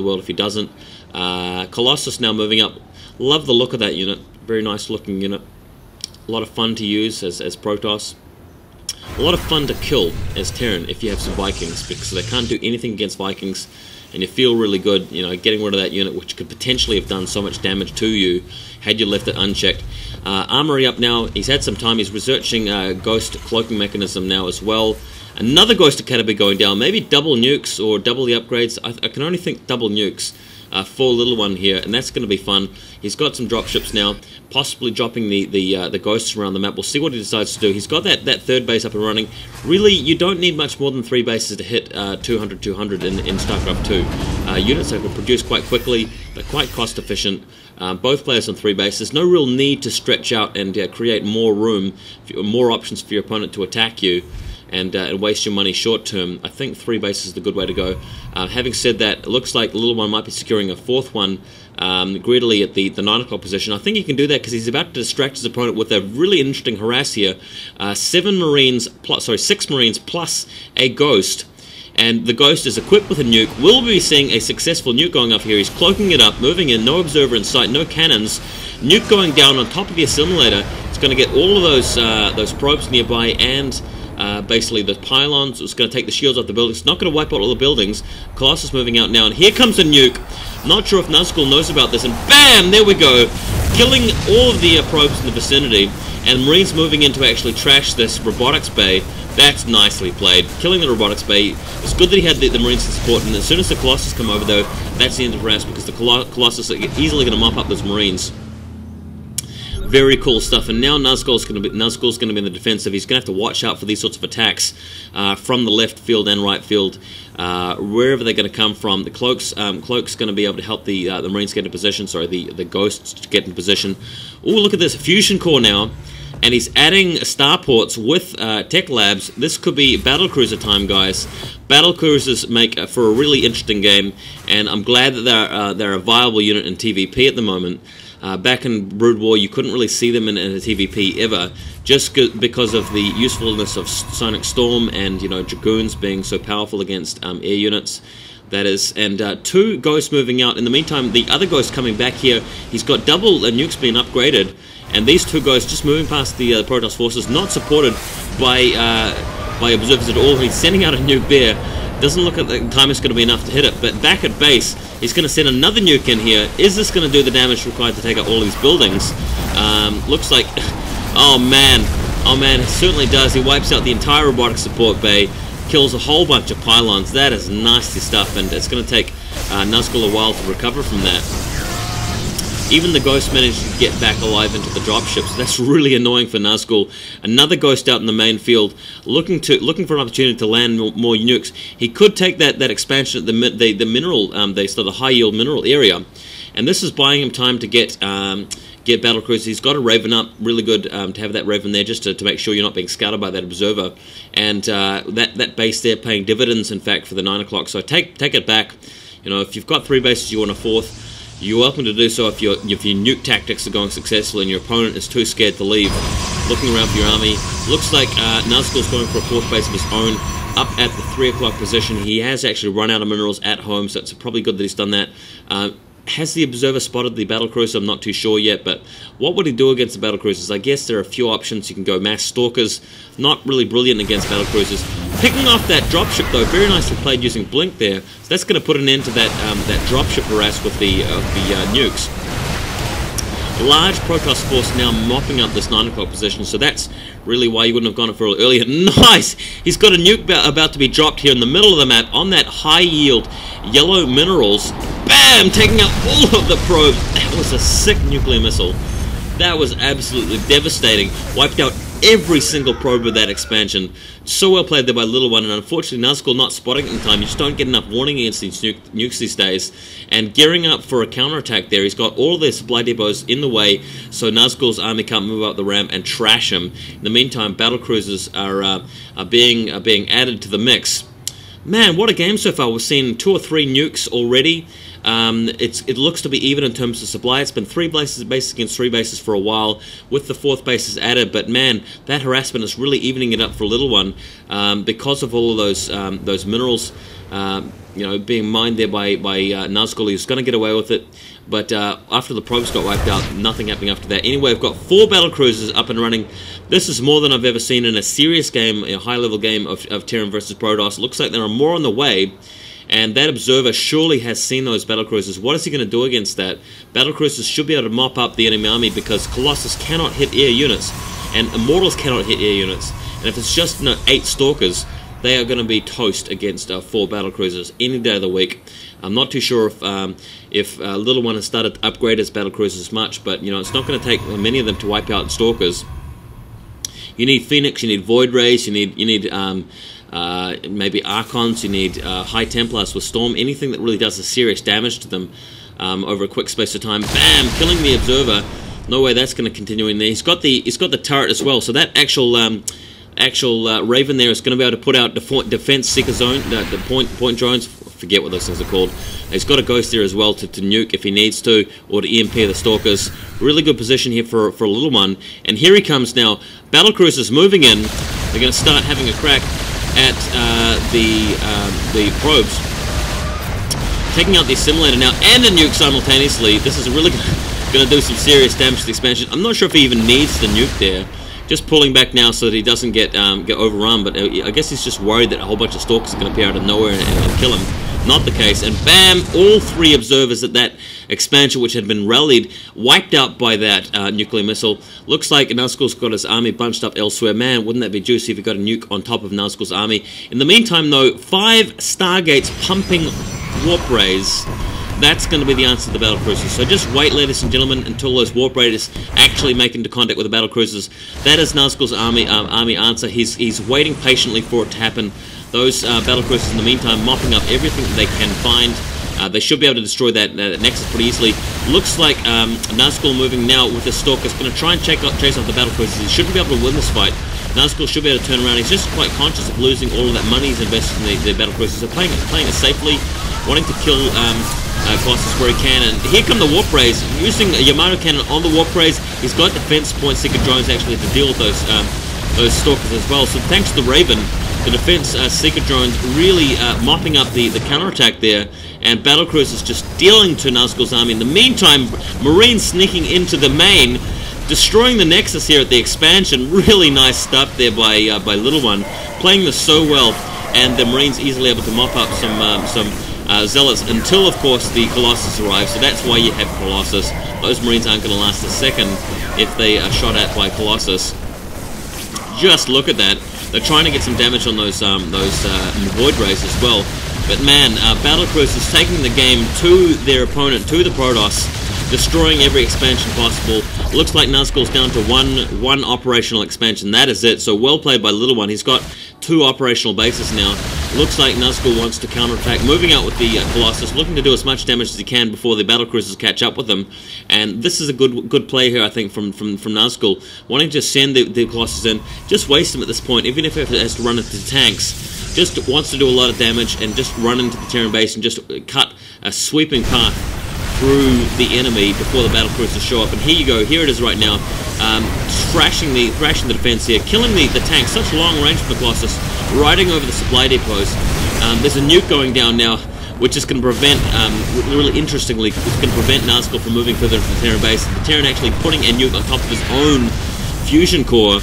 the world if he doesn't. Colossus now moving up. Love the look of that unit. Very nice looking unit. A lot of fun to use as Protoss. A lot of fun to kill as Terran if you have some Vikings, because they can't do anything against Vikings, and you feel really good, you know, getting rid of that unit, which could potentially have done so much damage to you had you left it unchecked. Armory up now. He's had some time. He's researching Ghost cloaking mechanism now as well. Another Ghost Academy going down. Maybe double nukes or double the upgrades. I can only think double nukes for Little One here, and that's going to be fun. He's got some dropships now, possibly dropping the ghosts around the map. We'll see what he decides to do. He's got that third base up and running. Really, you don't need much more than 3 bases to hit 200 in StarCraft 2. Units that can produce quite quickly. They're quite cost efficient. Both players on 3 bases. No real need to stretch out and create more room, more options for your opponent to attack you and waste your money short term. I think 3 bases is the good way to go. Having said that, it looks like the Little One might be securing a 4th one greedily at the 9 o'clock position. I think he can do that because he's about to distract his opponent with a really interesting harass here. 6 Marines plus a Ghost. And the Ghost is equipped with a nuke. We'll be seeing a successful nuke going off here. He's cloaking it up, moving in, no observer in sight, no cannons. Nuke going down on top of the assimilator. It's going to get all of those probes nearby and basically the pylons. It's going to take the shields off the buildings. It's not going to wipe out all the buildings. Colossus moving out now, and here comes a nuke. Not sure if Nazgul knows about this, and BAM! There we go! Killing all of the probes in the vicinity, and Marines moving in to actually trash this Robotics bay. That's nicely played. Killing the Robotics bay. It's good that he had the Marines to support, and as soon as the Colossus come over, though, that's the end of harass, because the Colossus are easily going to mop up those Marines. Very cool stuff, and now Nazgul's going to be in the defensive. He's going to have to watch out for these sorts of attacks from the left field and right field, wherever they're going to come from. The Cloak's going to be able to help the Marines get into position. Sorry, the Ghosts to get in position. Oh, look at this fusion core now, and he's adding starports with tech labs. This could be battlecruiser time, guys. Battlecruisers make for a really interesting game, and I'm glad that they're a viable unit in TVP at the moment. Back in Brood War, you couldn't really see them in a TVP ever, just because of the usefulness of Sonic Storm and, you know, Dragoons being so powerful against air units. That is, and 2 Ghosts moving out. In the meantime, the other Ghost coming back here. He's got double nukes being upgraded, and these 2 Ghosts just moving past the Protoss forces, not supported by observers at all. He's sending out a nuke there. Doesn't look at the time it's going to be enough to hit it, but back at base, he's going to send another nuke in here. Is this going to do the damage required to take out all these buildings? Looks like, oh man, it certainly does. He wipes out the entire robotics support bay, kills a whole bunch of pylons. That is nasty stuff, and it's going to take Nazgul a while to recover from that. Even the Ghost managed to get back alive into the dropships. That's really annoying for Nazgul. Another Ghost out in the main field, looking for an opportunity to land more nukes. He could take that expansion at the mineral, the high yield mineral area, and this is buying him time to get battlecruisers. He's got a Raven up, really good to have that Raven there just to make sure you're not being scouted by that observer. And that base there paying dividends, in fact, for the 9 o'clock. So take it back. You know, if you've got 3 bases, you want a 4th. You're welcome to do so if your nuke tactics are going successfully and your opponent is too scared to leave. Looking around for your army, looks like Nazgul's going for a 4th base of his own up at the 3 o'clock position. He has actually run out of minerals at home, so it's probably good that he's done that. Has the observer spotted the battlecruiser? I'm not too sure yet, but what would he do against the battlecruisers? I guess there are a few options. You can go mass stalkers, not really brilliant against battlecruisers. Picking off that dropship though, very nicely played using Blink there. So that's going to put an end to that dropship harass with the nukes. Large Protoss force now mopping up this 9 o'clock position, so that's really why you wouldn't have gone it for earlier. Nice! He's got a nuke about to be dropped here in the middle of the map on that high yield yellow minerals. BAM! Taking out all of the probes. That was a sick nuclear missile. That was absolutely devastating. Wiped out every single probe of that expansion. So well played there by Little One, and unfortunately Nazgul not spotting it in time. You just don't get enough warning against these nukes these days. And gearing up for a counterattack there. He's got all their supply depots in the way, so Nazgul's army can't move up the ramp and trash him. In the meantime, battlecruisers are being added to the mix. Man, what a game so far. We've seen 2 or 3 nukes already. It looks to be even in terms of supply. It's been 3 bases against 3 bases for a while, with the 4th bases added. But man, that harassment is really evening it up for Little One, because of all of those minerals, you know, being mined there by Nazgul. He's going to get away with it. But after the probes got wiped out, nothing happening after that. Anyway, we've got 4 battlecruisers up and running. This is more than I've ever seen in a serious game, a high-level game of Terran versus Protoss. Looks like there are more on the way. And that observer surely has seen those battlecruisers. What is he going to do against that? Battlecruisers should be able to mop up the enemy army, because Colossus cannot hit air units, and Immortals cannot hit air units. And if it's just 8 Stalkers, they are going to be toast against 4 battlecruisers any day of the week. I'm not too sure if Little One has started to upgrade his battlecruisers much, but you know, it's not going to take many of them to wipe out Stalkers. You need Phoenix, you need Void Rays, you need maybe Archons, you need High Templars with Storm, anything that really does a serious damage to them over a quick space of time. Bam! Killing the Observer. No way that's going to continue in there. He's got the turret as well, so that actual Raven there is going to be able to put out defense seeker zone, the point drones. Forget what those things are called. He's got a Ghost there as well to nuke if he needs to, or to EMP the Stalkers. Really good position here for a Little One. And here he comes now. Battlecruisers moving in. They're going to start having a crack at the probes. Taking out the assimilator now and a nuke simultaneously. This is really going to do some serious damage to the expansion. I'm not sure if he even needs the nuke there. Just pulling back now so that he doesn't get overrun, but I guess he's just worried that a whole bunch of Stalkers are going to appear out of nowhere and kill him. Not the case, and bam! All 3 observers at that expansion, which had been rallied, wiped out by that nuclear missile. Looks like Nazgul's got his army bunched up elsewhere. Man, wouldn't that be juicy if he got a nuke on top of Nazgul's army? In the meantime, though, 5 Stargates pumping warp rays. That's going to be the answer to the battlecruisers. So just wait, ladies and gentlemen, until those warp raiders actually make into contact with the battlecruisers. That is Nazgul's army answer. He's waiting patiently for it to happen. Those battlecruisers in the meantime mopping up everything that they can find. They should be able to destroy that Nexus pretty easily. Looks like Nazgul moving now with the Stalkers, going to try and chase off the battlecruisers. He shouldn't be able to win this fight. Nazgul should be able to turn around. He's just quite conscious of losing all of that money he's invested in the battlecruisers. So playing it safely, wanting to kill Colossus where he can. And here come the warp rays, using a Yamato cannon on the warp rays. He's got defense point seeker drones actually to deal with those Stalkers as well. So thanks to the Raven, the defense seeker drones really mopping up the counterattack there, and battlecruisers just dealing to Nazgul's army. In the meantime, Marines sneaking into the main, destroying the Nexus here at the expansion. Really nice stuff there by Little One, playing this so well, and the Marines easily able to mop up some Zealots until, of course, the Colossus arrives. So that's why you have Colossus. Those Marines aren't going to last a second if they are shot at by Colossus. Just look at that. They're trying to get some damage on those Void Rays as well. But man, battlecruisers taking the game to their opponent, to the Protoss, destroying every expansion possible. Looks like Nazgul's down to one operational expansion. That is it. So well played by Little One. He's got 2 operational bases now. Looks like Nazgul wants to counterattack, moving out with the Colossus, looking to do as much damage as he can before the battlecruisers catch up with him. And this is a good play here, I think, from Nazgul, wanting to send the Colossus in, just waste him at this point, even if it has to run into tanks. Just wants to do a lot of damage and just run into the Terran base and just cut a sweeping path through the enemy before the battlecruisers show up. And here you go, here it is right now, thrashing the defense here, killing the tanks. Such long range for the Colossus, riding over the supply depots. There's a nuke going down now, which is going to prevent, really interestingly, it's going to prevent Nazgul from moving further into the Terran base. The Terran actually putting a nuke on top of his own fusion core.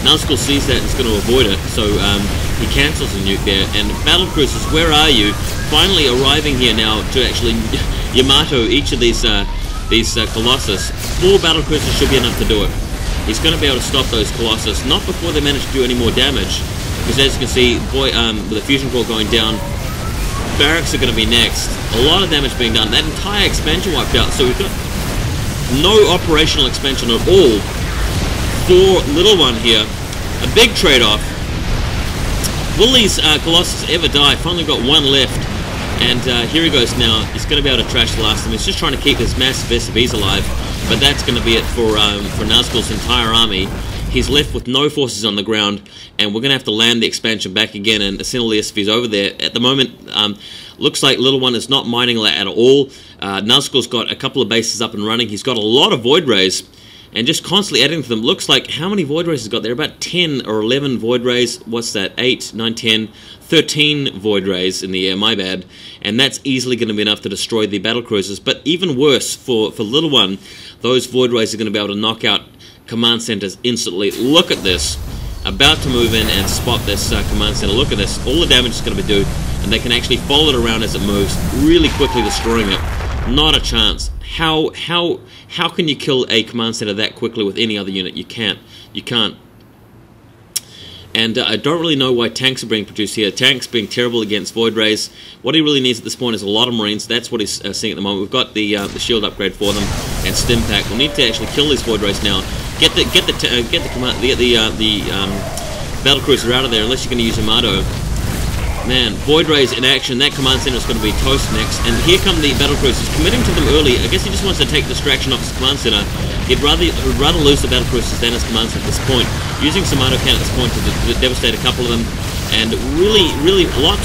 Nazgul sees that and is going to avoid it, so he cancels the nuke there. And battlecruisers, where are you? Finally arriving here now to actually Yamato each of these Colossus. 4 battlecruisers should be enough to do it. He's going to be able to stop those Colossus, not before they manage to do any more damage, because as you can see, with the fusion core going down, barracks are going to be next. A lot of damage being done. That entire expansion wiped out, so we've got no operational expansion at all for Little One here. A big trade-off. Will these Colossus ever die? Finally got 1 left. And here he goes now. He's going to be able to trash the last of them. He's just trying to keep his massive SCVs alive. But that's going to be it for Nazgul's entire army. He's left with no forces on the ground, and we're going to have to land the expansion back again and assemble the SCVs over there. At the moment, looks like Little One is not mining at all. Nazgul's got a couple of bases up and running. He's got a lot of Void Rays, and just constantly adding to them. Looks like, how many Void Rays he's got there? About 10 or 11 Void Rays. What's that? 8, 9, 10, 13 Void Rays in the air, my bad. And that's easily going to be enough to destroy the battle cruisers. But even worse, for Little One, those Void Rays are going to be able to knock out command centers instantly. Look at this. About to move in and spot this command center. Look at this. All the damage is going to be done, and they can actually follow it around as it moves, really quickly destroying it. Not a chance. How can you kill a command center that quickly with any other unit? You can't. You can't. And I don't really know why tanks are being produced here. Tanks being terrible against Void Rays. What he really needs at this point is a lot of Marines. That's what he's seeing at the moment. We've got the shield upgrade for them and stim pack. We need to actually kill these Void Rays now. Get the battle cruiser out of there, unless you're going to use Yamato. Man, Void Rays in action. That command center is going to be toast next. And here come the battle cruisers, committing to them early. I guess he just wants to take distraction off his command center. He'd rather lose the battle cruisers than his command center at this point. Using some Yamato cannon at this point to devastate a couple of them, and really a lot